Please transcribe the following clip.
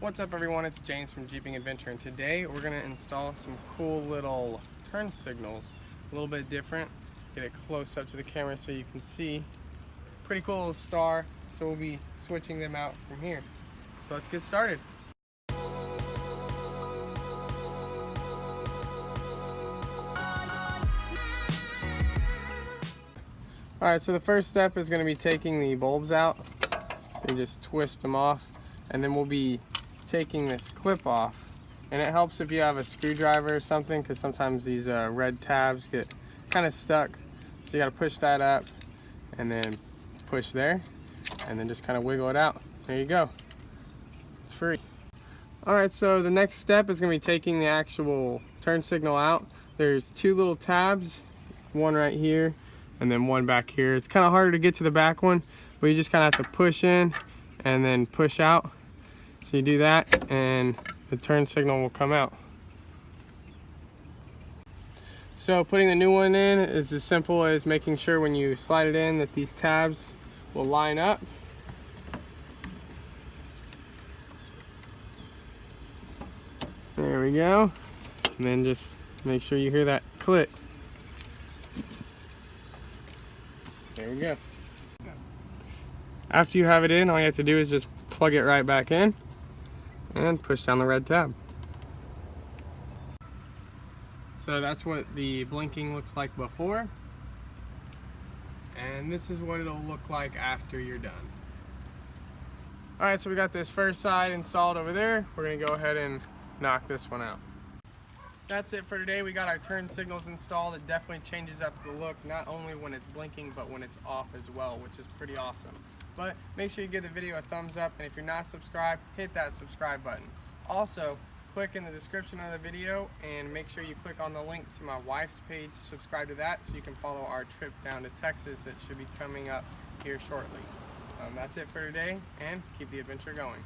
What's up everyone, it's James from Jeeping Adventure, and today we're going to install some cool little turn signals. A little bit different. Get it close up to the camera so you can see. Pretty cool little star, so we'll be switching them out from here. So let's get started. Alright, so the first step is going to be taking the bulbs out. So you just twist them off, and then we'll be taking this clip off. And it helps if you have a screwdriver or something, because sometimes these red tabs get kind of stuck. So you got to push that up and then push there and then just kind of wiggle it out. There you go. It's free. Alright, so the next step is going to be taking the actual turn signal out. There's two little tabs, one right here and then one back here. It's kind of harder to get to the back one, but you just kind of have to push in and then push out. So you do that and the turn signal will come out. So putting the new one in is as simple as making sure when you slide it in that these tabs will line up. There we go. And then just make sure you hear that click. There we go. After you have it in, all you have to do is just plug it right back in and push down the red tab. So that's what the blinking looks like before, and this is what it'll look like after you're done. Alright, so we got this first side installed over there. We're going to go ahead and knock this one out. That's it for today. We got our turn signals installed. It definitely changes up the look, not only when it's blinking, but when it's off as well, which is pretty awesome. But make sure you give the video a thumbs up, and if you're not subscribed, hit that subscribe button. Also, click in the description of the video and make sure you click on the link to my wife's page, subscribe to that so you can follow our trip down to Texas that should be coming up here shortly. That's it for today, and keep the adventure going.